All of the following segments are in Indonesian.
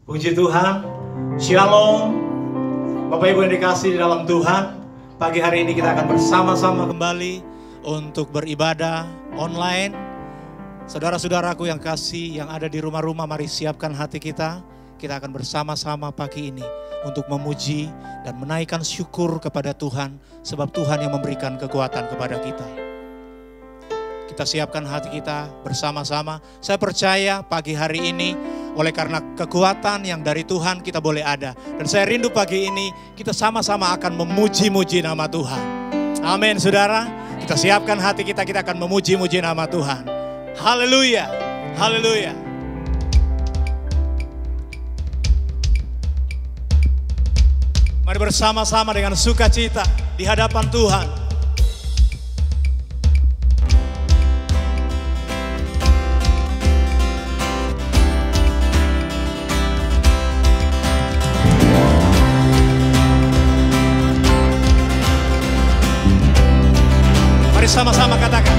Puji Tuhan, Shalom, Bapak Ibu yang dikasih di dalam Tuhan. Pagi hari ini kita akan bersama-sama kembali untuk beribadah online. Saudara-saudaraku yang kasih, yang ada di rumah-rumah, mari siapkan hati kita. Kita akan bersama-sama pagi ini untuk memuji dan menaikkan syukur kepada Tuhan, sebab Tuhan yang memberikan kekuatan kepada kita. Kita siapkan hati kita bersama-sama. Saya percaya pagi hari ini, oleh karena kekuatan yang dari Tuhan kita boleh ada. Dan saya rindu pagi ini kita sama-sama akan memuji-muji nama Tuhan. Amin saudara. Kita siapkan hati kita, kita akan memuji-muji nama Tuhan. Haleluya, haleluya. Mari bersama-sama dengan sukacita di hadapan Tuhan. Sama-sama katakan.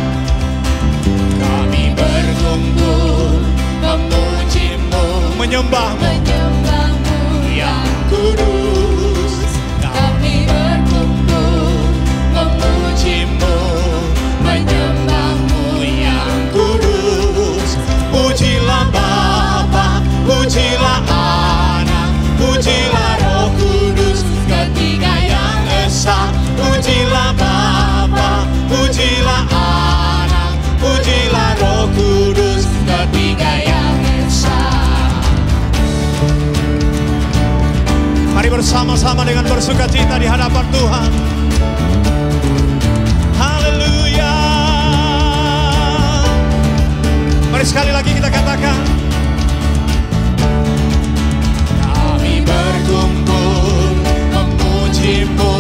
Kami berkumpul memuji-Mu, menyembah-Mu, yang kudus. Kami berkumpul memuji-Mu, menyembah-Mu yang kudus. Pujilah Bapa, pujilah Anak, pujilah Roh Kudus, Ketiga yang esa. pujilah Bapa, pujilah Anak, pujilah Roh Kudus, Ketiga yang esa. Mari bersama-sama dengan bersukacita di hadapan Tuhan. Haleluya. Mari sekali lagi kita katakan. Kami berkumpul memuji-Mu,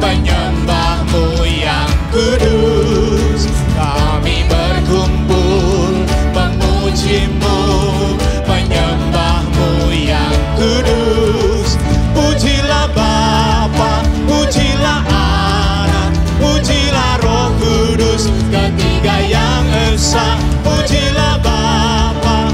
menyembah-Mu yang kudus. Kami berkumpul memuji-Mu, menyembah-Mu yang kudus. Pujilah Bapa, pujilah Anak, pujilah Roh Kudus, Ketiga yang Esa. Pujilah Bapa,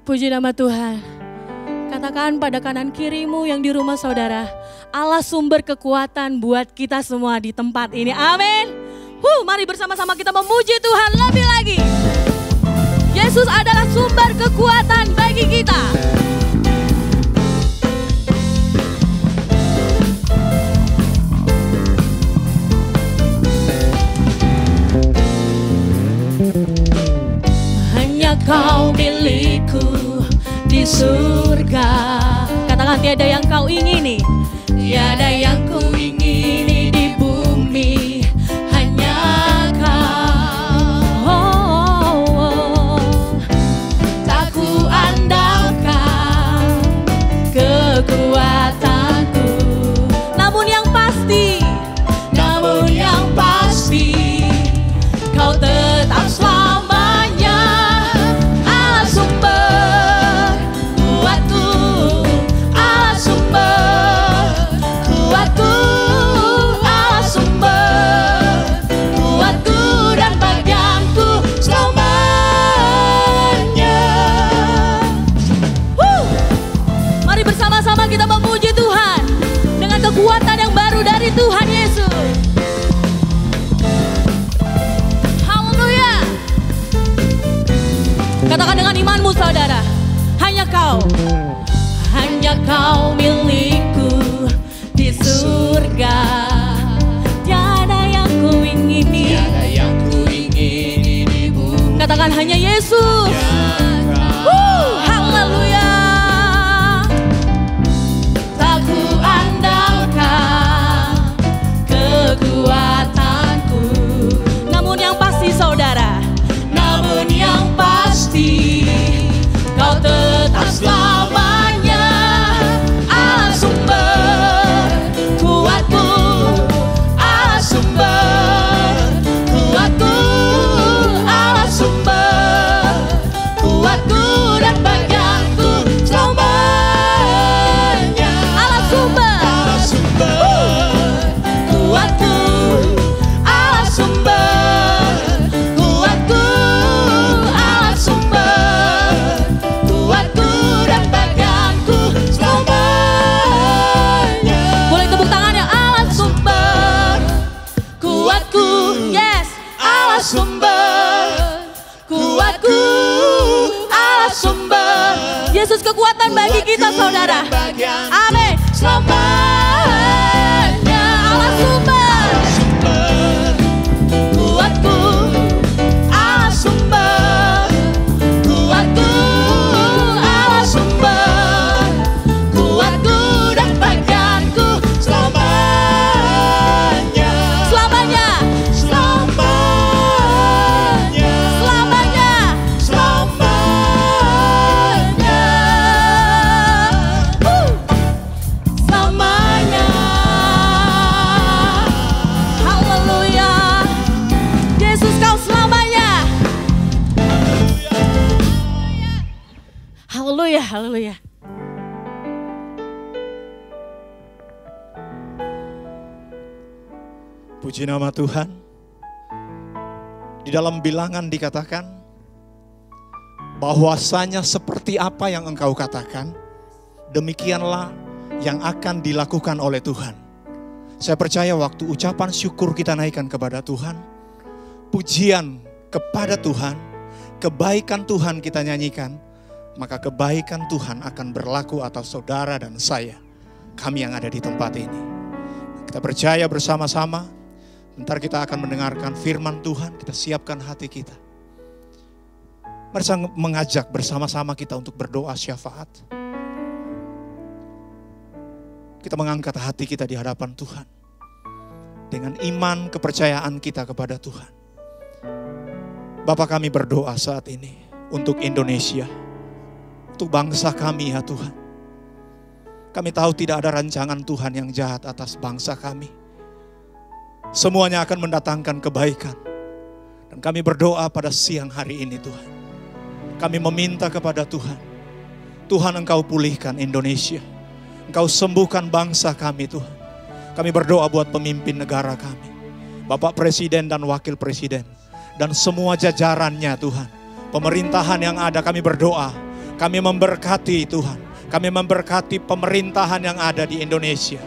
Puji nama Tuhan. Katakan pada kanan kirimu yang di rumah saudara, Allah sumber kekuatan buat kita semua di tempat ini. Amin. Mari bersama-sama kita memuji Tuhan lebih lagi. Yesus adalah sumber kekuatan bagi kita. Hanya Kau milikku di surga. Katakan tiada yang Kau ingini. Tiada yang ku ingini di bumi, hanya Kau. Tak ku andalkan kekuatanku, namun yang pasti Kau tetap selamanya Allah sumber kuatku, Allah sumber kuatku, Allah sumber kuatku dan bagianku selamanya. Mari bersama-sama kita memuji Tuhan dengan kekuatan yang baru dari Tuhan Yesus. Katakan dengan imanmu saudara, hanya Kau milikku di surga. Tiada yang ku ingini di bumi. Katakan hanya Yesus. Haleluya. Tak ku andalkan kekuatanku, namun yang pasti saudara, Kau tetap selamanya Allah sumber kuatku, Allah sumber kuatku, Allah sumber kuatku dan bagianku selamanya. Allah sumber kuatku, Allah sumber kuatku, Allah sumber kuatku dan bagianku selamanya. Boleh tepuk tangannya. Allah sumber kuatku, yes. Allah sumber kuatku, Allah sumber. Yesus kekuatan bagi kita saudara. Amin. Selamanya Allah sumber kuatku, Allah sumber kuatku, Allah sumber kuatku dan bagianku selamanya. Selamanya, selamanya, selamanya, selamanya, selamanya. Haleluya. Yesus Kau selamanya. Haleluya, haleluya. Puji nama Tuhan. Di dalam Bilangan dikatakan bahwasanya seperti apa yang engkau katakan, demikianlah yang akan dilakukan oleh Tuhan. Saya percaya waktu ucapan syukur kita naikkan kepada Tuhan, pujian kepada Tuhan, kebaikan Tuhan kita nyanyikan, maka kebaikan Tuhan akan berlaku atas saudara dan saya, kami yang ada di tempat ini. Kita percaya bersama-sama. Bentar kita akan mendengarkan firman Tuhan, kita siapkan hati kita. Mari saya mengajak bersama-sama kita untuk berdoa syafaat. Kita mengangkat hati kita di hadapan Tuhan. Dengan iman kepercayaan kita kepada Tuhan. Bapa, kami berdoa saat ini untuk Indonesia. Untuk bangsa kami ya Tuhan. Kami tahu tidak ada rancangan Tuhan yang jahat atas bangsa kami. Semuanya akan mendatangkan kebaikan. Dan kami berdoa pada siang hari ini Tuhan. Kami meminta kepada Tuhan. Tuhan Engkau pulihkan Indonesia. Engkau sembuhkan bangsa kami Tuhan. Kami berdoa buat pemimpin negara kami. Bapak Presiden dan Wakil Presiden. Dan semua jajarannya Tuhan. Pemerintahan yang ada kami berdoa. Kami memberkati Tuhan. Kami memberkati pemerintahan yang ada di Indonesia.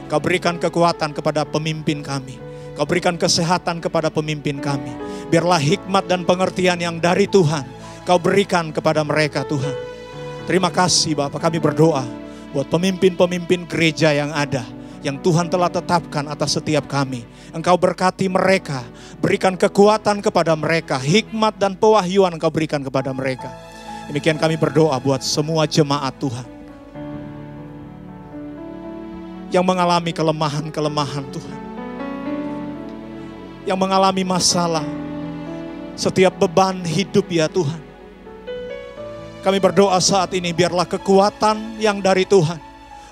Kau berikan kekuatan kepada pemimpin kami. Kau berikan kesehatan kepada pemimpin kami. Biarlah hikmat dan pengertian yang dari Tuhan Kau berikan kepada mereka Tuhan. Terima kasih Bapak, kami berdoa buat pemimpin-pemimpin gereja yang ada, yang Tuhan telah tetapkan atas setiap kami. Engkau berkati mereka, berikan kekuatan kepada mereka, hikmat dan pewahyuan Engkau berikan kepada mereka. Demikian kami berdoa buat semua jemaat Tuhan yang mengalami kelemahan-kelemahan Tuhan, yang mengalami masalah, setiap beban hidup ya Tuhan. Kami berdoa saat ini biarlah kekuatan yang dari Tuhan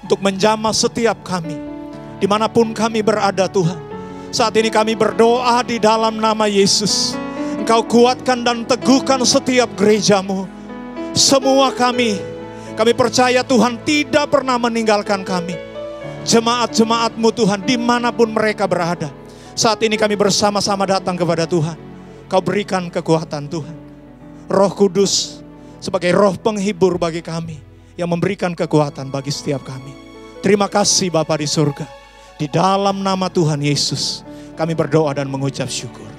untuk menjamah setiap kami, dimanapun kami berada Tuhan. Saat ini kami berdoa di dalam nama Yesus. Engkau kuatkan dan teguhkan setiap gerejamu. Semua kami percaya Tuhan tidak pernah meninggalkan kami. Jemaat-jemaat-Mu Tuhan dimanapun mereka berada. Saat ini kami bersama-sama datang kepada Tuhan. Kau berikan kekuatan Tuhan. Roh Kudus sebagai roh penghibur bagi kami, yang memberikan kekuatan bagi setiap kami. Terima kasih Bapa di surga. Di dalam nama Tuhan Yesus kami berdoa dan mengucap syukur.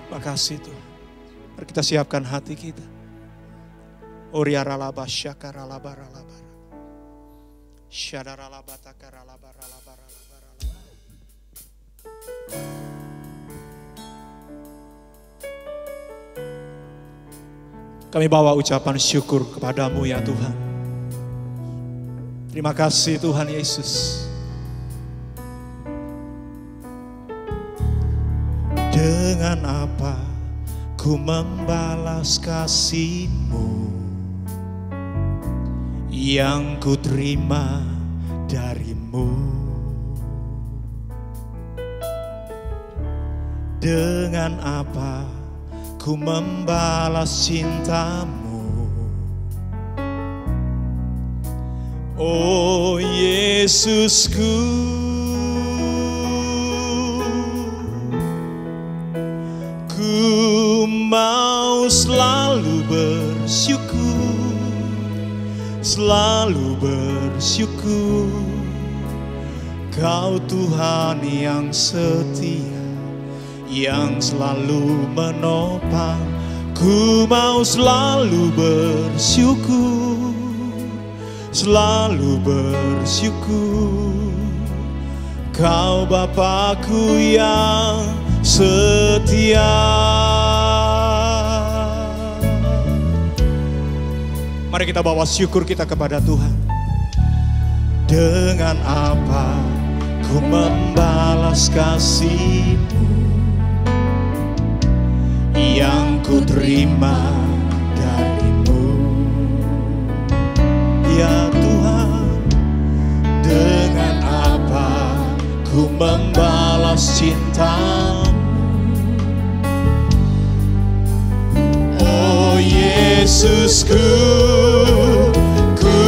Terima kasih Tuhan. Mari kita siapkan hati kita. Oriaralaba syakaralabaralabara. Syadaralabatakarabaralabara. Kami bawa ucapan syukur kepadamu ya Tuhan. Terima kasih Tuhan Yesus. Dengan apa ku membalas kasih-Mu yang ku terima dari-Mu? Dengan apa ku membalas cinta-Mu? Oh Yesusku, ku mau selalu bersyukur, selalu bersyukur. Kau Tuhan yang setia, yang selalu menopang. Ku mau selalu bersyukur, selalu bersyukur. Kau Bapakku yang setia. Mari kita bawa syukur kita kepada Tuhan. Dengan apa ku membalas kasih-Mu yang ku terima dari-Mu? Ya Tuhan, dengan apa ku membalas cinta-Mu? Oh Yesusku, ku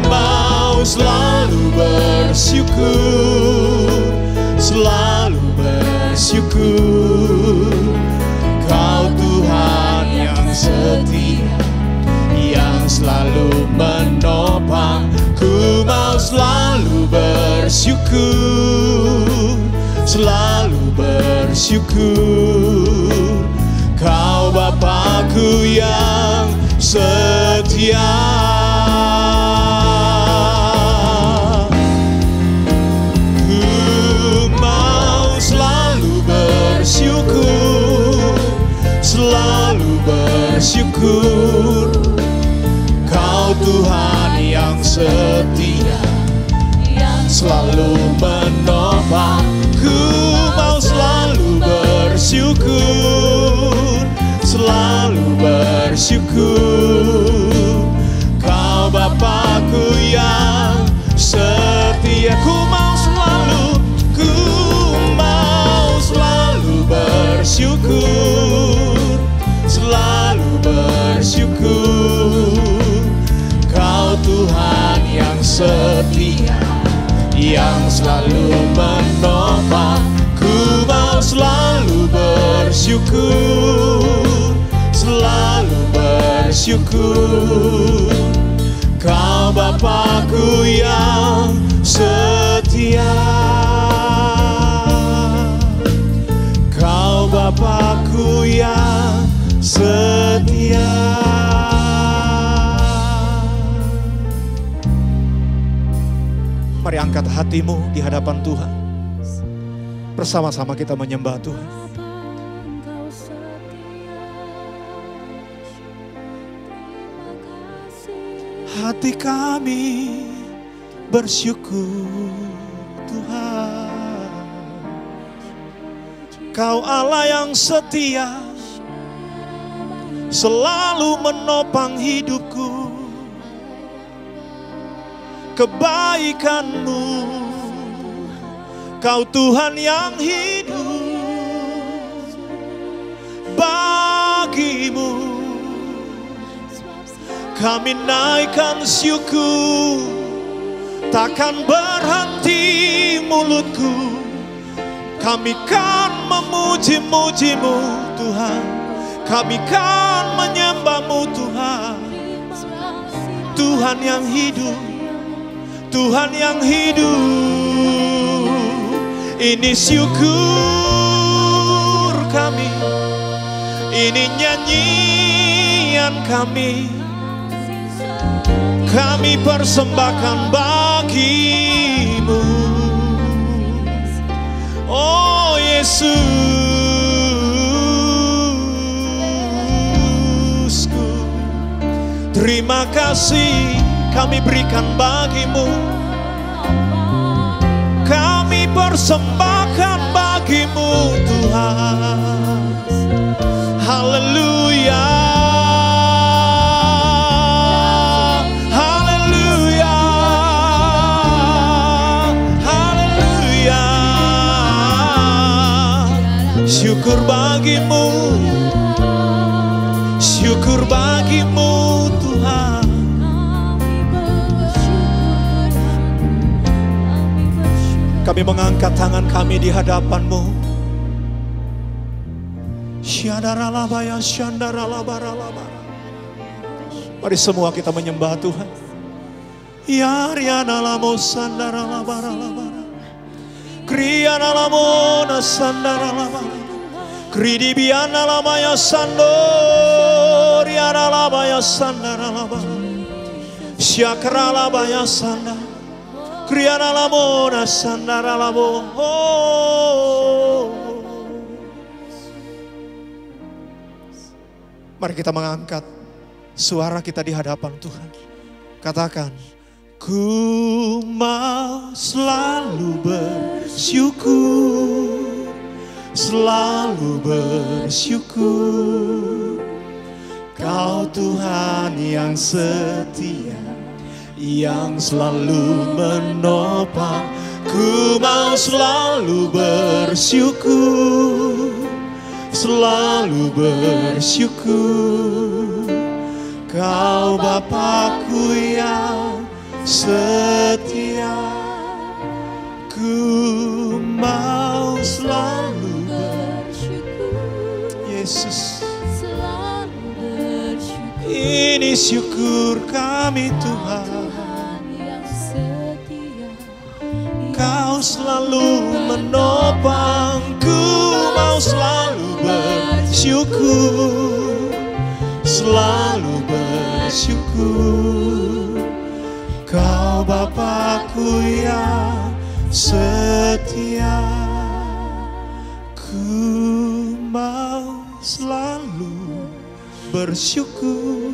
mau selalu bersyukur, selalu bersyukur. Kau Tuhan yang setia, yang selalu menopang. Ku mau selalu bersyukur, selalu bersyukur. Kau Bapakku yang setia. Ku mau selalu bersyukur, selalu bersyukur. Kau Tuhan yang setia, yang selalu menopang. Ku mau selalu bersyukur, selalu bersyukur. Kau Bapakku yang setia. Ku mau selalu bersyukur, selalu bersyukur. Kau Tuhan yang setia, yang selalu menopang. Ku mau selalu bersyukur, selalu bersyukur. Kau Bapakku yang setia, Kau Bapakku yang setia. Mari angkat hatimu di hadapan Tuhan. Bersama-sama kita menyembah Tuhan. Hati kami bersyukur Tuhan, Kau Allah yang setia, selalu menopang hidupku. Kebaikan-Mu, Kau Tuhan yang hidup. Bagi-Mu kami naikkan syukur, takkan berhenti mulutku. Kami kan memuji-muji-Mu Tuhan, kami kan menyembah-Mu Tuhan. Tuhan yang hidup, Tuhan yang hidup. Ini syukur kami, ini nyanyian kami. Kami persembahkan bagi-Mu, oh Yesusku. Terima kasih kami berikan bagi-Mu, kami persembahkan bagi-Mu Tuhan. Haleluya. Syukur bagi-Mu, syukur bagi-Mu Tuhan. Kami mengangkat tangan kami di hadapan-Mu. Syadaralabaya, syandaralabaralabara. Mari semua kita menyembah Tuhan. Ya rianalamo sandaralabaralabara. Krianalamona sandaralabara. Kridibiana lamaya sando, riana lamaya sandaralaba, syakralabaya sanda, kriana lamona sandaralabo. Mari kita mengangkat suara kita di hadapan Tuhan. Katakan, ku mau selalu bersyukur, selalu bersyukur. Kau Tuhan yang setia, yang selalu menopang. Ku mau selalu bersyukur, selalu bersyukur. Kau Bapakku yang setia, ku mau selalu Yesus, selalu bersyukur. Ini syukur kami Tuhan, yang setia, Kau selalu menopang. Ku mau selalu bersyukur, selalu bersyukur. Kau Bapakku yang setia, ku mau selalu bersyukur,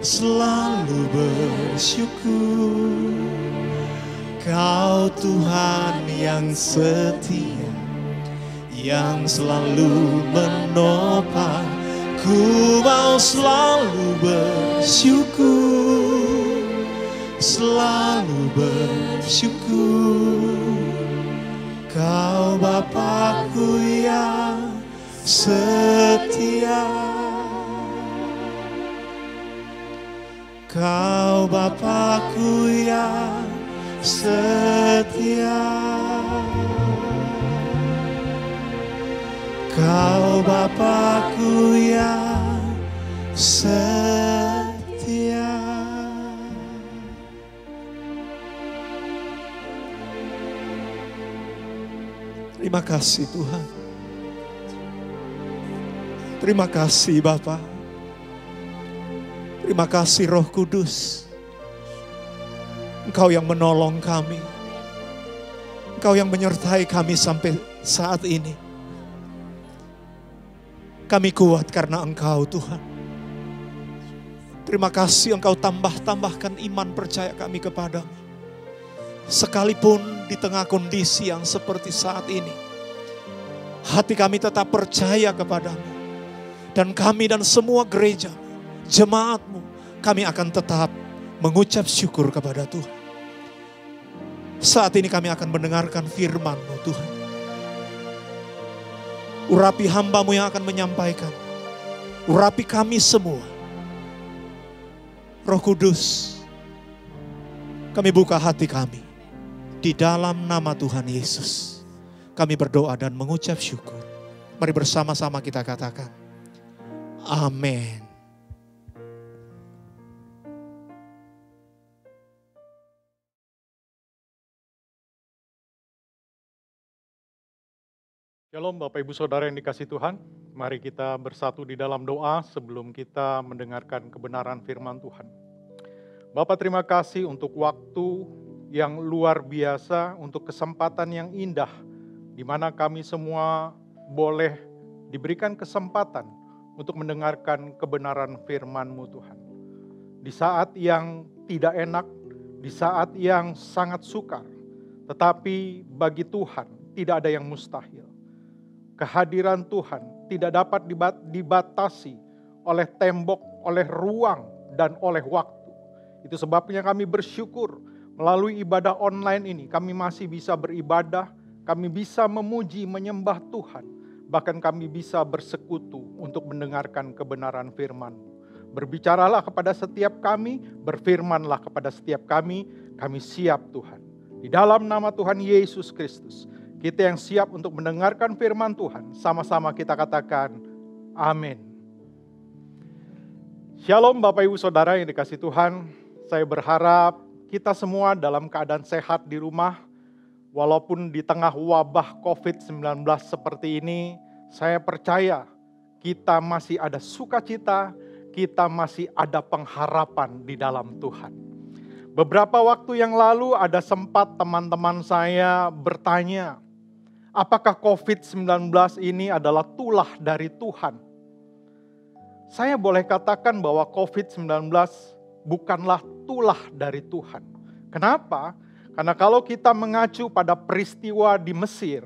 selalu bersyukur. Kau Tuhan yang setia, yang selalu menopang. Ku mau selalu bersyukur, selalu bersyukur. Kau Bapakku yang setia, Kau Bapakku yang setia, Kau Bapakku yang setia. Terima kasih Tuhan. Terima kasih Bapa. Terima kasih Roh Kudus. Engkau yang menolong kami. Engkau yang menyertai kami sampai saat ini. Kami kuat karena Engkau Tuhan. Terima kasih Engkau tambahkan iman percaya kami kepadamu. Sekalipun di tengah kondisi yang seperti saat ini, hati kami tetap percaya kepadamu. Dan kami dan semua gereja, jemaatmu, kami akan tetap mengucap syukur kepada Tuhan. Saat ini kami akan mendengarkan firman-Mu Tuhan. Urapi hamba-Mu yang akan menyampaikan. Urapi kami semua. Roh Kudus, kami buka hati kami. Di dalam nama Tuhan Yesus, kami berdoa dan mengucap syukur. Mari bersama-sama kita katakan, amin. Shalom Bapak Ibu Saudara yang dikasihi Tuhan. Mari kita bersatu di dalam doa sebelum kita mendengarkan kebenaran firman Tuhan. Bapak terima kasih untuk waktu yang luar biasa, untuk kesempatan yang indah, di mana kami semua boleh diberikan kesempatan untuk mendengarkan kebenaran firman-Mu Tuhan. Di saat yang tidak enak, di saat yang sangat sukar, tetapi bagi Tuhan tidak ada yang mustahil. Kehadiran Tuhan tidak dapat dibatasi oleh tembok, oleh ruang, dan oleh waktu. Itu sebabnya kami bersyukur melalui ibadah online ini kami masih bisa beribadah, kami bisa memuji, menyembah Tuhan. Bahkan kami bisa bersekutu untuk mendengarkan kebenaran firman-Mu. Berbicaralah kepada setiap kami, berfirmanlah kepada setiap kami siap Tuhan. Di dalam nama Tuhan Yesus Kristus, kita yang siap untuk mendengarkan firman Tuhan, sama-sama kita katakan, amin. Shalom Bapak Ibu Saudara yang dikasihi Tuhan, saya berharap kita semua dalam keadaan sehat di rumah, walaupun di tengah wabah COVID-19 seperti ini, saya percaya kita masih ada sukacita, kita masih ada pengharapan di dalam Tuhan. Beberapa waktu yang lalu ada sempat teman-teman saya bertanya, apakah COVID-19 ini adalah tulah dari Tuhan? Saya boleh katakan bahwa COVID-19 bukanlah tulah dari Tuhan. Kenapa? Karena kalau kita mengacu pada peristiwa di Mesir,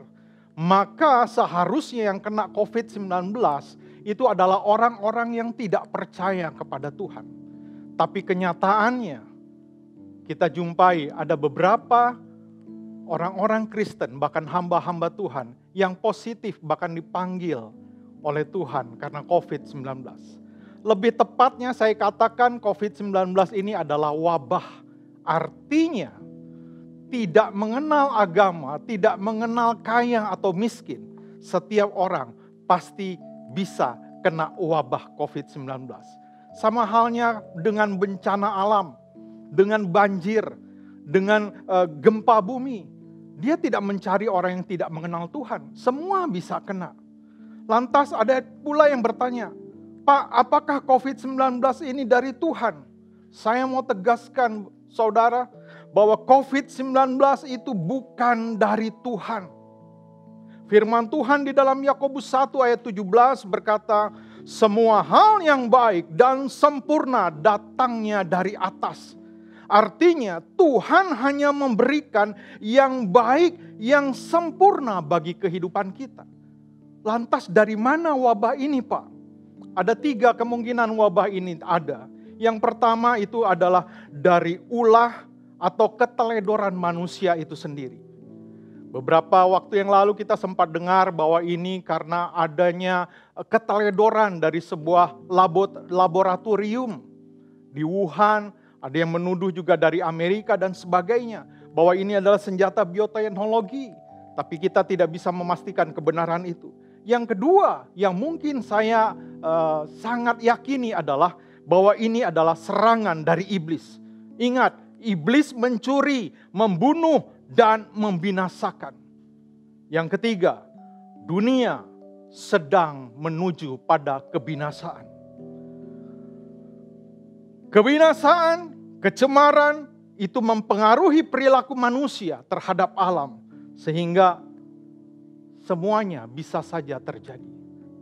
maka seharusnya yang kena COVID-19 itu adalah orang-orang yang tidak percaya kepada Tuhan. Tapi kenyataannya, kita jumpai ada beberapa orang-orang Kristen, bahkan hamba-hamba Tuhan, yang positif bahkan dipanggil oleh Tuhan karena COVID-19. Lebih tepatnya saya katakan COVID-19 ini adalah wabah. Artinya tidak mengenal agama, tidak mengenal kaya atau miskin. Setiap orang pasti bisa kena wabah COVID-19. Sama halnya dengan bencana alam, dengan banjir, dengan gempa bumi. Dia tidak mencari orang yang tidak mengenal Tuhan. Semua bisa kena. Lantas ada pula yang bertanya, Pak, apakah COVID-19 ini dari Tuhan? Saya mau tegaskan saudara bahwa COVID-19 itu bukan dari Tuhan. Firman Tuhan di dalam Yakobus 1 ayat 17 berkata, semua hal yang baik dan sempurna datangnya dari atas. Artinya Tuhan hanya memberikan yang baik, yang sempurna bagi kehidupan kita. Lantas dari mana wabah ini Pak? Ada 3 kemungkinan wabah ini ada. Yang pertama itu adalah dari ulah atau keteledoran manusia itu sendiri. Beberapa waktu yang lalu kita sempat dengar bahwa ini karena adanya keteledoran dari sebuah laboratorium di Wuhan. Ada yang menuduh juga dari Amerika dan sebagainya. Bahwa ini adalah senjata bioteknologi. Tapi kita tidak bisa memastikan kebenaran itu. Yang kedua yang mungkin saya sangat yakini adalah bahwa ini adalah serangan dari iblis. Ingat, iblis mencuri, membunuh, dan membinasakan. Yang ketiga, dunia sedang menuju pada kebinasaan. Kebinasaan, kecemaran itu mempengaruhi perilaku manusia terhadap alam. Sehingga semuanya bisa saja terjadi.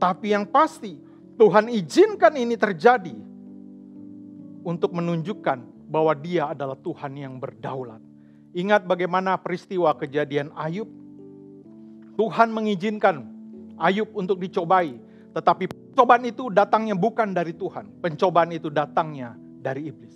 Tapi yang pasti Tuhan izinkan ini terjadi untuk menunjukkan bahwa Dia adalah Tuhan yang berdaulat. Ingat bagaimana peristiwa kejadian Ayub. Tuhan mengizinkan Ayub untuk dicobai. Tetapi pencobaan itu datangnya bukan dari Tuhan. Pencobaan itu datangnya dari iblis.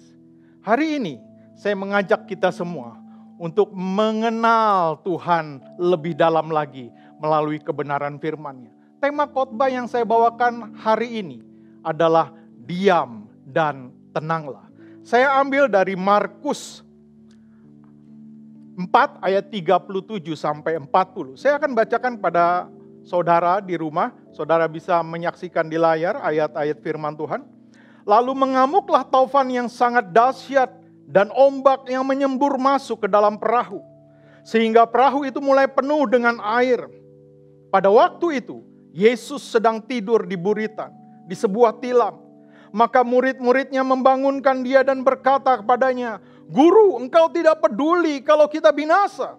Hari ini saya mengajak kita semua untuk mengenal Tuhan lebih dalam lagi melalui kebenaran firman-Nya. Tema khotbah yang saya bawakan hari ini adalah diam dan tenanglah. Saya ambil dari Markus 4 ayat 37 sampai 40. Saya akan bacakan pada saudara di rumah. Saudara bisa menyaksikan di layar ayat-ayat firman Tuhan. Lalu mengamuklah taufan yang sangat dahsyat dan ombak yang menyembur masuk ke dalam perahu. Sehingga perahu itu mulai penuh dengan air. Pada waktu itu, Yesus sedang tidur di buritan, di sebuah tilam. Maka murid-muridnya membangunkan dia dan berkata kepadanya, "Guru, engkau tidak peduli kalau kita binasa."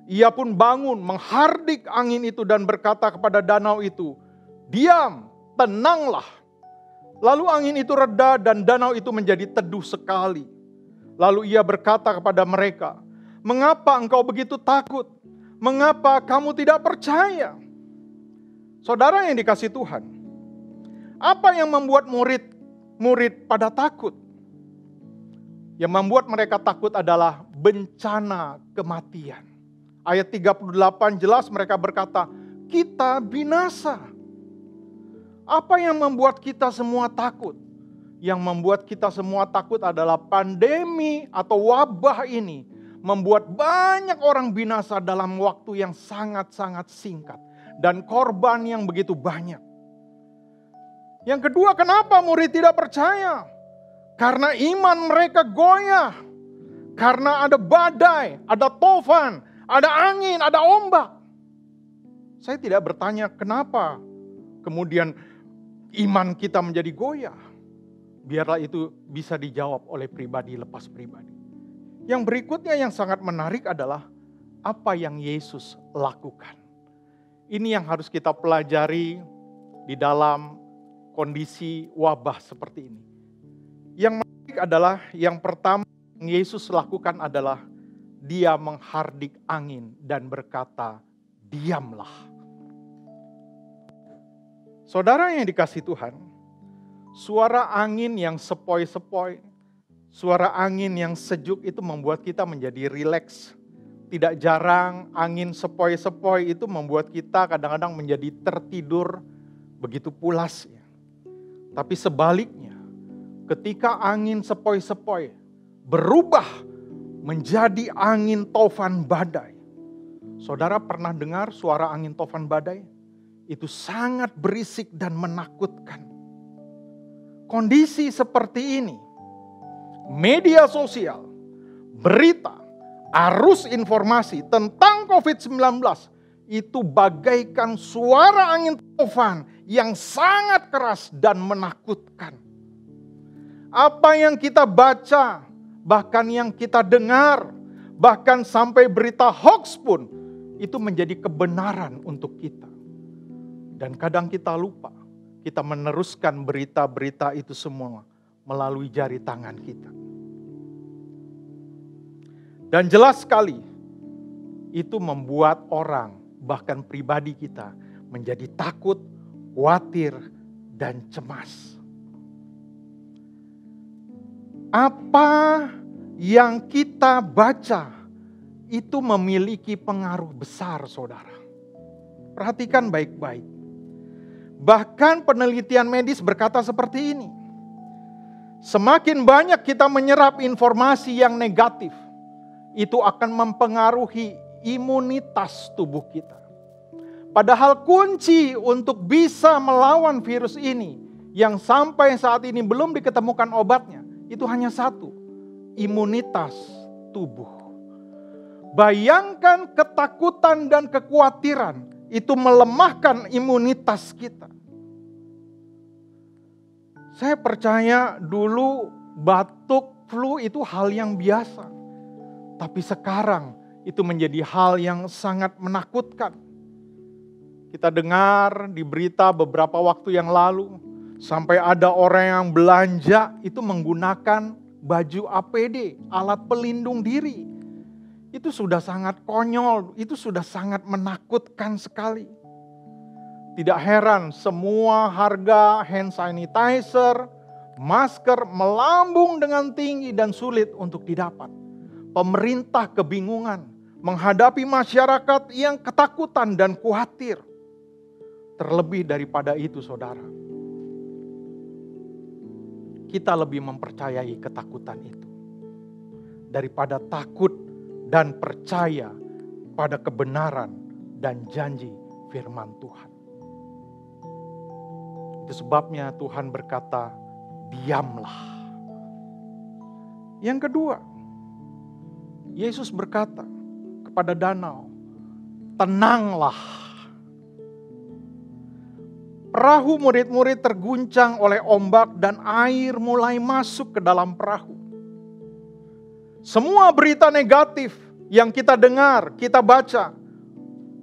Ia pun bangun, menghardik angin itu dan berkata kepada danau itu, "Diam, tenanglah." Lalu angin itu reda dan danau itu menjadi teduh sekali. Lalu ia berkata kepada mereka, "Mengapa engkau begitu takut? Mengapa kamu tidak percaya?" Saudara yang dikasihi Tuhan, apa yang membuat murid pada takut? Yang membuat mereka takut adalah bencana kematian. Ayat 38 jelas mereka berkata, "Kita binasa." Apa yang membuat kita semua takut? Yang membuat kita semua takut adalah pandemi atau wabah ini membuat banyak orang binasa dalam waktu yang sangat-sangat singkat. Dan korban yang begitu banyak. Yang kedua, kenapa murid tidak percaya? Karena iman mereka goyah. Karena ada badai, ada tofan, ada angin, ada ombak. Saya tidak bertanya kenapa kemudian iman kita menjadi goyah. Biarlah itu bisa dijawab oleh pribadi lepas pribadi. Yang berikutnya yang sangat menarik adalah apa yang Yesus lakukan. Ini yang harus kita pelajari di dalam kondisi wabah seperti ini. Yang menarik adalah yang pertama yang Yesus lakukan adalah Dia menghardik angin dan berkata, "Diamlah." Saudara yang dikasihi Tuhan, suara angin yang sepoi-sepoi, suara angin yang sejuk itu membuat kita menjadi rileks. Tidak jarang angin sepoi-sepoi itu membuat kita kadang-kadang menjadi tertidur begitu pulasnya. Tapi sebaliknya, ketika angin sepoi-sepoi berubah menjadi angin tofan badai. Saudara pernah dengar suara angin tofan badai? Itu sangat berisik dan menakutkan. Kondisi seperti ini, media sosial, berita, arus informasi tentang COVID-19 itu bagaikan suara angin tofan yang sangat keras dan menakutkan. Apa yang kita baca, bahkan yang kita dengar, bahkan sampai berita hoax pun itu menjadi kebenaran untuk kita. Dan kadang kita lupa, kita meneruskan berita-berita itu semua melalui jari tangan kita. Dan jelas sekali, itu membuat orang, bahkan pribadi kita, menjadi takut, khawatir, dan cemas. Apa yang kita baca, itu memiliki pengaruh besar, saudara. Perhatikan baik-baik. Bahkan penelitian medis berkata seperti ini. Semakin banyak kita menyerap informasi yang negatif, itu akan mempengaruhi imunitas tubuh kita. Padahal kunci untuk bisa melawan virus ini yang sampai saat ini belum diketemukan obatnya, itu hanya satu, imunitas tubuh. Bayangkan ketakutan dan kekhawatiran itu melemahkan imunitas kita. Saya percaya dulu batuk, flu itu hal yang biasa. Tapi sekarang itu menjadi hal yang sangat menakutkan. Kita dengar di berita beberapa waktu yang lalu, sampai ada orang yang belanja itu menggunakan baju APD, alat pelindung diri. Itu sudah sangat konyol, itu sudah sangat menakutkan sekali. Tidak heran semua harga hand sanitizer, masker melambung dengan tinggi dan sulit untuk didapat. Pemerintah kebingungan menghadapi masyarakat yang ketakutan dan khawatir. Terlebih daripada itu, saudara, kita lebih mempercayai ketakutan itu daripada takut dan percaya pada kebenaran dan janji firman Tuhan. Itu sebabnya Tuhan berkata, diamlah. Yang kedua, Yesus berkata kepada danau, tenanglah. Perahu murid-murid terguncang oleh ombak dan air mulai masuk ke dalam perahu. Semua berita negatif yang kita dengar, kita baca,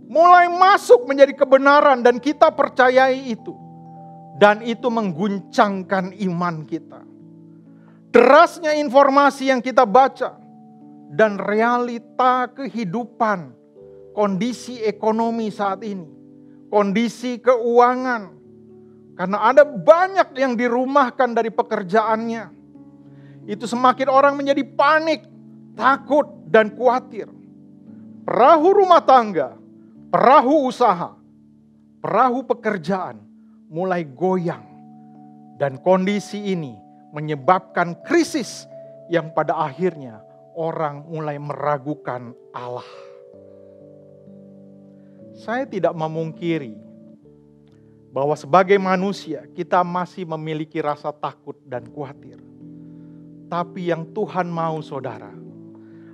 mulai masuk menjadi kebenaran dan kita percayai itu. Dan itu mengguncangkan iman kita. Derasnya informasi yang kita baca dan realita kehidupan, kondisi ekonomi saat ini, kondisi keuangan. Karena ada banyak yang dirumahkan dari pekerjaannya. Itu semakin orang menjadi panik, takut dan khawatir. Perahu rumah tangga, perahu usaha, perahu pekerjaan mulai goyang. Dan kondisi ini menyebabkan krisis yang pada akhirnya orang mulai meragukan Allah. Saya tidak memungkiri bahwa sebagai manusia kita masih memiliki rasa takut dan khawatir. Tapi yang Tuhan mau, saudara,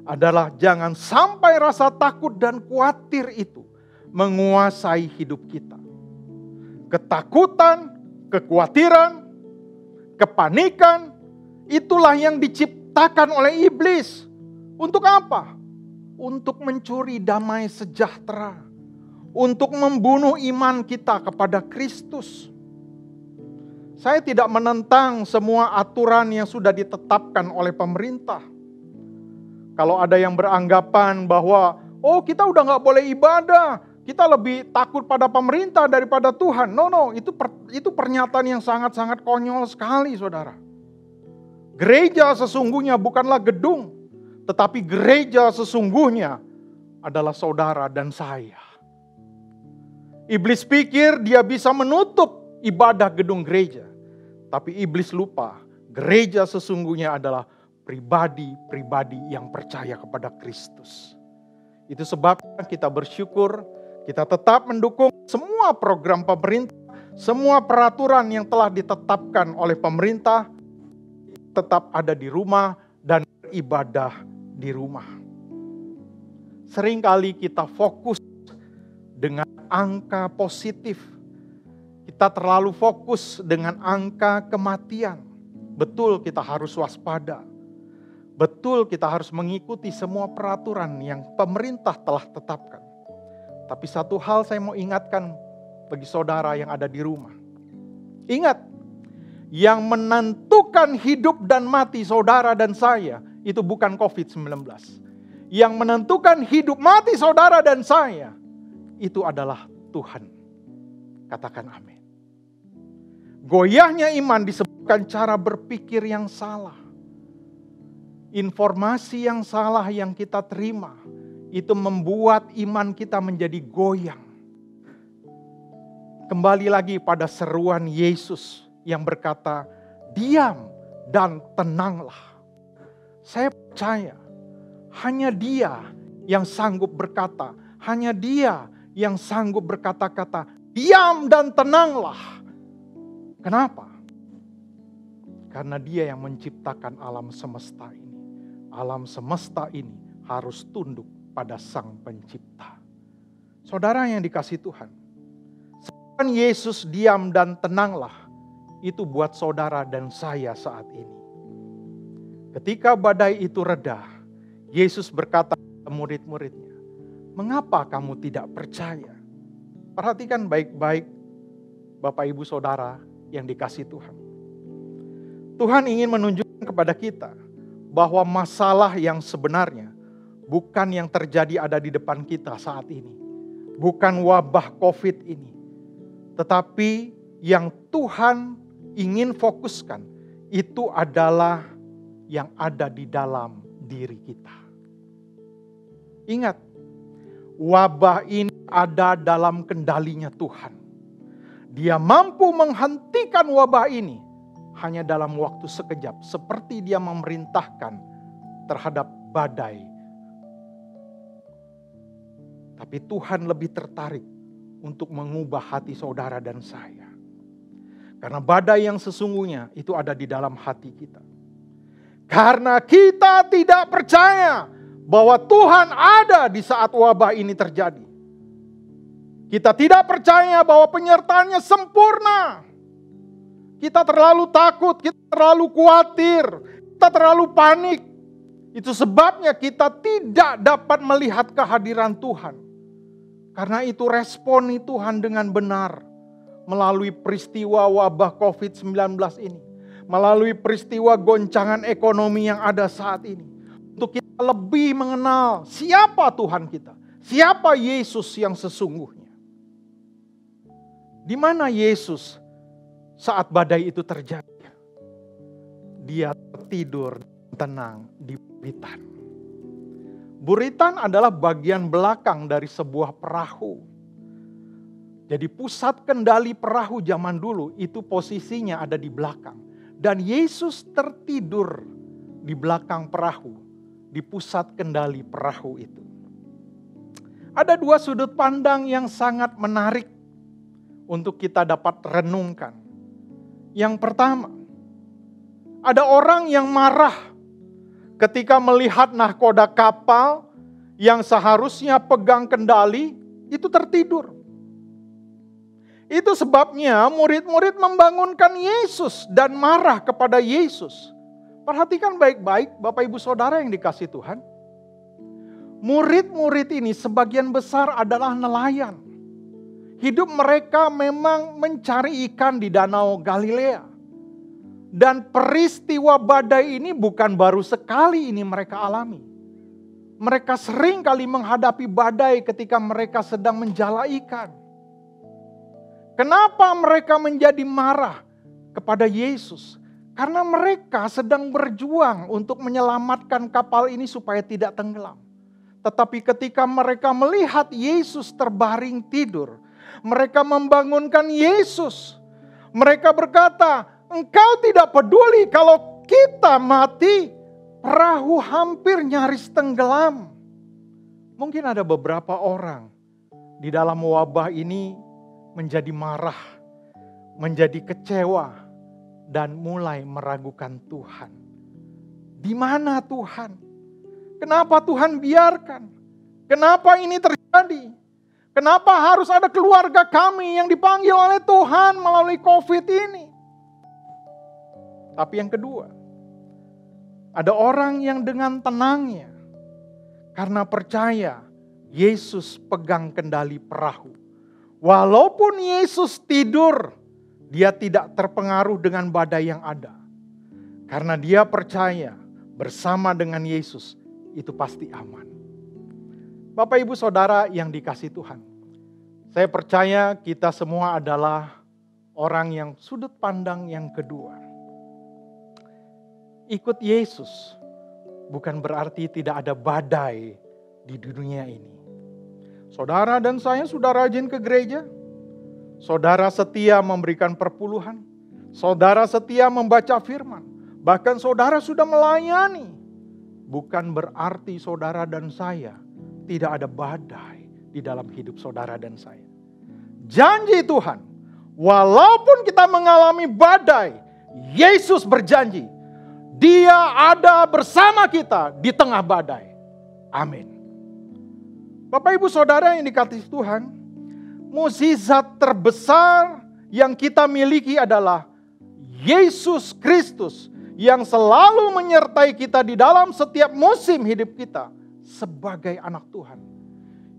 adalah jangan sampai rasa takut dan khawatir itu menguasai hidup kita. Ketakutan, kekhawatiran, kepanikan, itulah yang diciptakan oleh iblis. Untuk apa? Untuk mencuri damai sejahtera. Untuk membunuh iman kita kepada Kristus. Saya tidak menentang semua aturan yang sudah ditetapkan oleh pemerintah. Kalau ada yang beranggapan bahwa, oh kita udah gak boleh ibadah, kita lebih takut pada pemerintah daripada Tuhan. No, itu pernyataan yang sangat-sangat konyol sekali, saudara. Gereja sesungguhnya bukanlah gedung, tetapi gereja sesungguhnya adalah saudara dan saya. Iblis pikir dia bisa menutup ibadah gedung gereja. Tapi iblis lupa, gereja sesungguhnya adalah pribadi-pribadi yang percaya kepada Kristus. Itu sebabnya kita bersyukur, kita tetap mendukung semua program pemerintah, semua peraturan yang telah ditetapkan oleh pemerintah, tetap ada di rumah dan beribadah di rumah. Seringkali kita fokus dengan angka positif. Kita terlalu fokus dengan angka kematian. Betul kita harus waspada. Betul kita harus mengikuti semua peraturan yang pemerintah telah tetapkan. Tapi satu hal saya mau ingatkan bagi saudara yang ada di rumah. Ingat, yang menentukan hidup dan mati saudara dan saya itu bukan COVID-19. Yang menentukan hidup mati saudara dan saya itu adalah Tuhan. Katakan amin. Goyahnya iman disebabkan cara berpikir yang salah. Informasi yang salah yang kita terima itu membuat iman kita menjadi goyang. Kembali lagi pada seruan Yesus yang berkata, diam dan tenanglah. Saya percaya hanya Dia yang sanggup berkata, hanya Dia yang sanggup berkata-kata, diam dan tenanglah. Kenapa? Karena Dia yang menciptakan alam semesta ini. Alam semesta ini harus tunduk pada Sang Pencipta. Saudara yang dikasihi Tuhan, seruan Yesus diam dan tenanglah, itu buat saudara dan saya saat ini. Ketika badai itu reda, Yesus berkata kepada murid-muridnya, mengapa kamu tidak percaya? Perhatikan baik-baik Bapak Ibu Saudara yang dikasihi Tuhan. Tuhan ingin menunjukkan kepada kita bahwa masalah yang sebenarnya bukan yang terjadi ada di depan kita saat ini. Bukan wabah COVID ini. Tetapi yang Tuhan ingin fokuskan itu adalah yang ada di dalam diri kita. Ingat, wabah ini ada dalam kendalinya Tuhan. Dia mampu menghentikan wabah ini hanya dalam waktu sekejap, seperti Dia memerintahkan terhadap badai. Tapi Tuhan lebih tertarik untuk mengubah hati saudara dan saya. Karena badai yang sesungguhnya itu ada di dalam hati kita. Karena kita tidak percaya bahwa Tuhan ada di saat wabah ini terjadi. Kita tidak percaya bahwa penyertaannya sempurna. Kita terlalu takut, kita terlalu khawatir, kita terlalu panik. Itu sebabnya kita tidak dapat melihat kehadiran Tuhan. Karena itu responi Tuhan dengan benar melalui peristiwa wabah COVID-19 ini. Melalui peristiwa goncangan ekonomi yang ada saat ini. Untuk kita lebih mengenal siapa Tuhan kita. Siapa Yesus yang sesungguhnya. Di mana Yesus saat badai itu terjadi? Dia tertidur tenang di buritan. Buritan adalah bagian belakang dari sebuah perahu. Jadi pusat kendali perahu zaman dulu itu posisinya ada di belakang. Dan Yesus tertidur di belakang perahu, di pusat kendali perahu itu. Ada dua sudut pandang yang sangat menarik untuk kita dapat renungkan. Yang pertama, ada orang yang marah ketika melihat nahkoda kapal yang seharusnya pegang kendali itu tertidur. Itu sebabnya murid-murid membangunkan Yesus dan marah kepada Yesus. Perhatikan baik-baik Bapak Ibu Saudara yang dikasihi Tuhan. Murid-murid ini sebagian besar adalah nelayan. Hidup mereka memang mencari ikan di Danau Galilea. Dan peristiwa badai ini bukan baru sekali ini mereka alami. Mereka sering kali menghadapi badai ketika mereka sedang menjala ikan. Kenapa mereka menjadi marah kepada Yesus? Karena mereka sedang berjuang untuk menyelamatkan kapal ini supaya tidak tenggelam. Tetapi ketika mereka melihat Yesus terbaring tidur, mereka membangunkan Yesus. Mereka berkata, "Engkau tidak peduli kalau kita mati, perahu hampir nyaris tenggelam." Mungkin ada beberapa orang di dalam wabah ini menjadi marah, menjadi kecewa, dan mulai meragukan Tuhan. Di mana Tuhan? Kenapa Tuhan biarkan? Kenapa ini terjadi? Kenapa harus ada keluarga kami yang dipanggil oleh Tuhan melalui COVID ini? Tapi yang kedua, ada orang yang dengan tenangnya, karena percaya Yesus pegang kendali perahu. Walaupun Yesus tidur, dia tidak terpengaruh dengan badai yang ada. Karena dia percaya bersama dengan Yesus itu pasti aman. Bapak Ibu Saudara yang dikasihi Tuhan, saya percaya kita semua adalah orang yang sudut pandang yang kedua. Ikut Yesus bukan berarti tidak ada badai di dunia ini. Saudara dan saya sudah rajin ke gereja. Saudara setia memberikan perpuluhan. Saudara setia membaca firman. Bahkan saudara sudah melayani. Bukan berarti saudara dan saya tidak ada badai, di dalam hidup saudara dan saya. Janji Tuhan, walaupun kita mengalami badai, Yesus berjanji, Dia ada bersama kita di tengah badai. Amin. Bapak Ibu Saudara yang dikasihi Tuhan, mukjizat terbesar yang kita miliki adalah Yesus Kristus yang selalu menyertai kita di dalam setiap musim hidup kita sebagai anak Tuhan.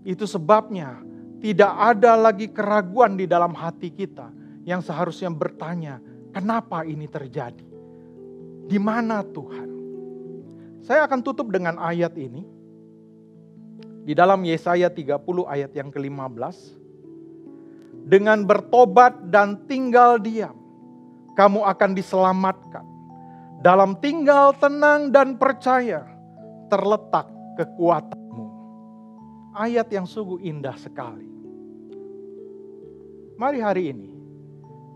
Itu sebabnya tidak ada lagi keraguan di dalam hati kita yang seharusnya bertanya, kenapa ini terjadi? Di mana Tuhan? Saya akan tutup dengan ayat ini. Di dalam Yesaya 30 ayat yang ke-15. Dengan bertobat dan tinggal diam, kamu akan diselamatkan. Dalam tinggal tenang dan percaya, terletak kekuatanmu. Ayat yang sungguh indah sekali. Mari hari ini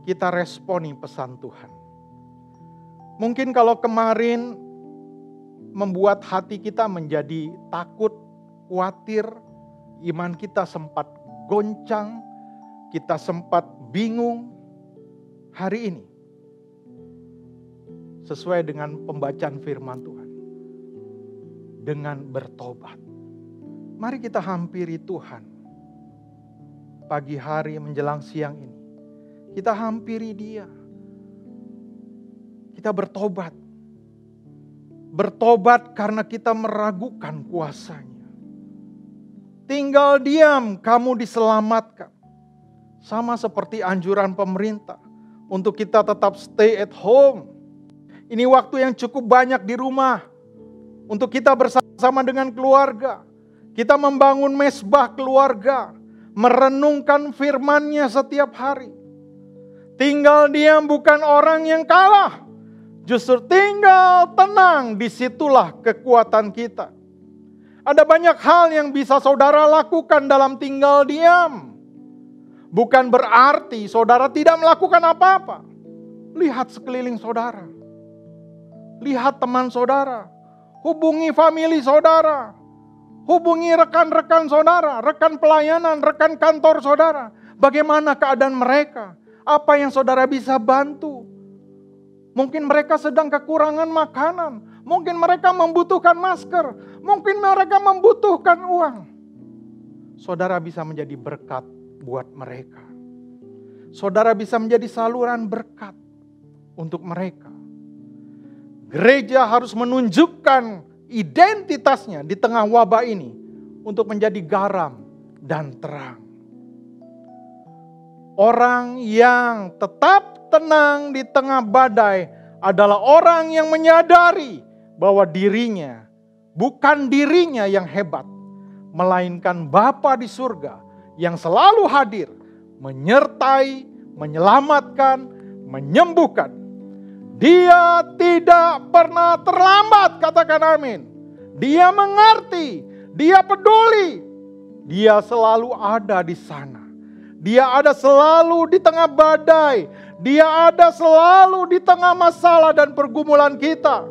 kita responi pesan Tuhan. Mungkin kalau kemarin membuat hati kita menjadi takut, khawatir, iman kita sempat goncang, kita sempat bingung. Hari ini, sesuai dengan pembacaan firman Tuhan, dengan bertobat, mari kita hampiri Tuhan. Pagi hari menjelang siang ini, kita hampiri Dia. Kita bertobat. Bertobat karena kita meragukan kuasa-Nya. Tinggal diam, kamu diselamatkan. Sama seperti anjuran pemerintah untuk kita tetap stay at home. Ini waktu yang cukup banyak di rumah untuk kita bersama dengan keluarga. Kita membangun mesbah keluarga, merenungkan firman-Nya setiap hari. Tinggal diam bukan orang yang kalah. Justru tinggal tenang, disitulah kekuatan kita. Ada banyak hal yang bisa saudara lakukan dalam tinggal diam. Bukan berarti saudara tidak melakukan apa-apa. Lihat sekeliling saudara. Lihat teman saudara. Hubungi famili saudara. Hubungi rekan-rekan saudara, rekan pelayanan, rekan kantor saudara. Bagaimana keadaan mereka? Apa yang saudara bisa bantu? Mungkin mereka sedang kekurangan makanan. Mungkin mereka membutuhkan masker. Mungkin mereka membutuhkan uang. Saudara bisa menjadi berkat buat mereka. Saudara bisa menjadi saluran berkat untuk mereka. Gereja harus menunjukkan identitasnya di tengah wabah ini untuk menjadi garam dan terang. Orang yang tetap tenang di tengah badai adalah orang yang menyadari bahwa dirinya, bukan dirinya yang hebat, melainkan Bapa di surga yang selalu hadir, menyertai, menyelamatkan, menyembuhkan. Dia tidak pernah terlambat, katakan amin. Dia mengerti, dia peduli, dia selalu ada di sana. Dia ada selalu di tengah badai. Dia ada selalu di tengah masalah dan pergumulan kita.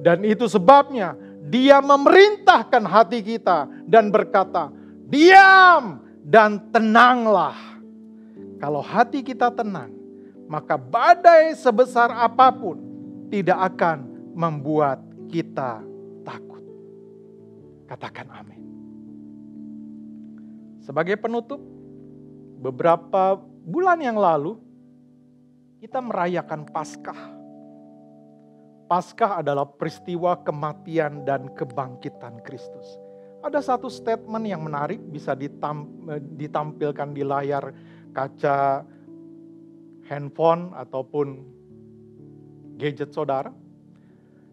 Dan itu sebabnya Dia memerintahkan hati kita dan berkata, diam dan tenanglah. Kalau hati kita tenang, maka badai sebesar apapun tidak akan membuat kita takut. Katakan amin. Sebagai penutup, beberapa bulan yang lalu kita merayakan Paskah. Paskah adalah peristiwa kematian dan kebangkitan Kristus. Ada satu statement yang menarik bisa ditampilkan di layar kaca handphone ataupun gadget saudara.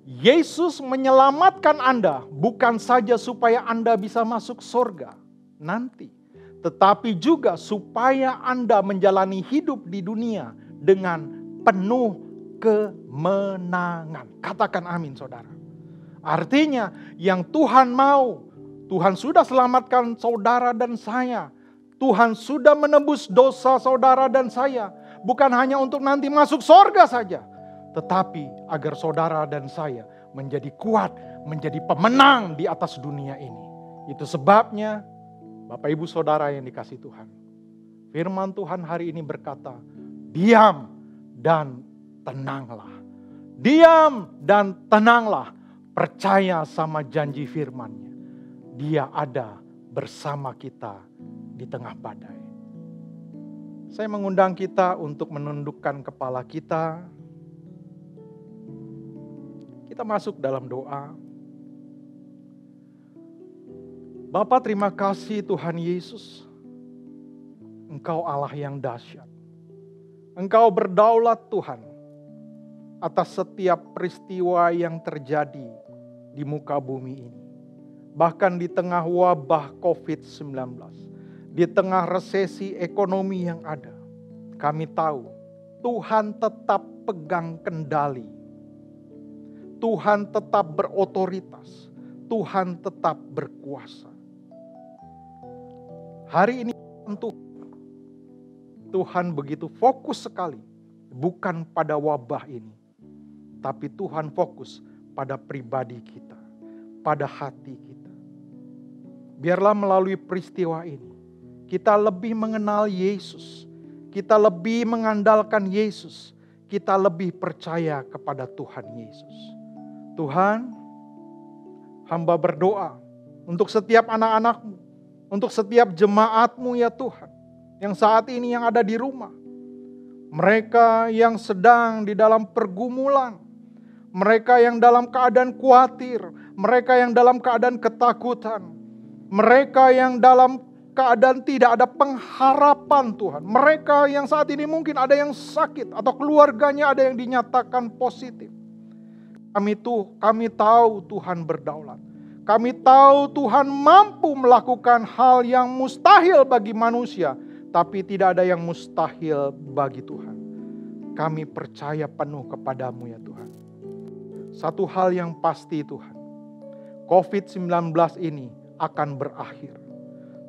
Yesus menyelamatkan Anda bukan saja supaya Anda bisa masuk surga nanti, tetapi juga supaya Anda menjalani hidup di dunia dengan penuh kemenangan. Katakan amin saudara. Artinya yang Tuhan mau, Tuhan sudah selamatkan saudara dan saya. Tuhan sudah menebus dosa saudara dan saya. Bukan hanya untuk nanti masuk surga saja, tetapi agar saudara dan saya menjadi kuat, menjadi pemenang di atas dunia ini. Itu sebabnya Bapak Ibu Saudara yang dikasihi Tuhan, firman Tuhan hari ini berkata, diam dan tenanglah. Diam dan tenanglah, percaya sama janji firman-Nya. Dia ada bersama kita di tengah badai. Saya mengundang kita untuk menundukkan kepala kita. Kita masuk dalam doa. Bapa, terima kasih Tuhan Yesus. Engkau Allah yang dahsyat. Engkau berdaulat Tuhan atas setiap peristiwa yang terjadi di muka bumi ini. Bahkan di tengah wabah COVID-19, di tengah resesi ekonomi yang ada, kami tahu Tuhan tetap pegang kendali. Tuhan tetap berotoritas. Tuhan tetap berkuasa. Hari ini Tuhan begitu fokus sekali, bukan pada wabah ini, tapi Tuhan fokus pada pribadi kita, pada hati kita. Biarlah melalui peristiwa ini, kita lebih mengenal Yesus, kita lebih mengandalkan Yesus, kita lebih percaya kepada Tuhan Yesus. Tuhan, hamba berdoa untuk setiap anak-anak-Mu, untuk setiap jemaat-Mu ya Tuhan, yang saat ini yang ada di rumah. Mereka yang sedang di dalam pergumulan, mereka yang dalam keadaan khawatir, mereka yang dalam keadaan ketakutan, mereka yang dalam keadaan tidak ada pengharapan Tuhan. Mereka yang saat ini mungkin ada yang sakit atau keluarganya ada yang dinyatakan positif. Kami tahu Tuhan berdaulat. Kami tahu Tuhan mampu melakukan hal yang mustahil bagi manusia, tapi tidak ada yang mustahil bagi Tuhan. Kami percaya penuh kepadamu ya Tuhan. Satu hal yang pasti Tuhan, COVID-19 ini akan berakhir.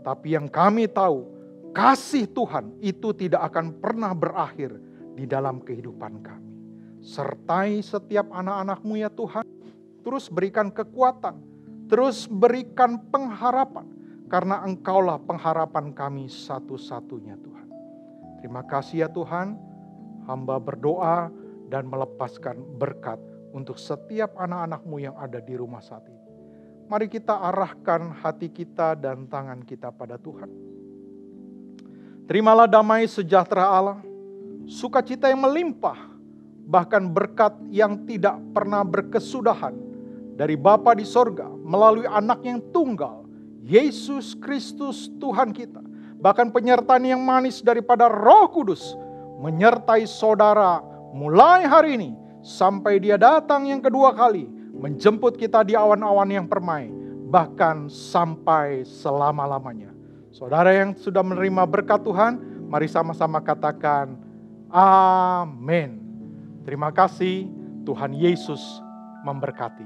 Tapi yang kami tahu, kasih Tuhan itu tidak akan pernah berakhir di dalam kehidupan kami. Sertai setiap anak-anak-Mu ya Tuhan, terus berikan kekuatan, terus berikan pengharapan, karena Engkaulah pengharapan kami satu-satunya Tuhan. Terima kasih ya Tuhan, hamba berdoa dan melepaskan berkat untuk setiap anak-anak-Mu yang ada di rumah saat ini. Mari kita arahkan hati kita dan tangan kita pada Tuhan. Terimalah damai sejahtera Allah, sukacita yang melimpah, bahkan berkat yang tidak pernah berkesudahan dari Bapa di sorga melalui anak yang tunggal, Yesus Kristus Tuhan kita. Bahkan penyertaan yang manis daripada Roh Kudus menyertai saudara mulai hari ini sampai Dia datang yang kedua kali menjemput kita di awan-awan yang permai, bahkan sampai selama-lamanya. Saudara yang sudah menerima berkat Tuhan, mari sama-sama katakan amin. Terima kasih, Tuhan Yesus memberkati.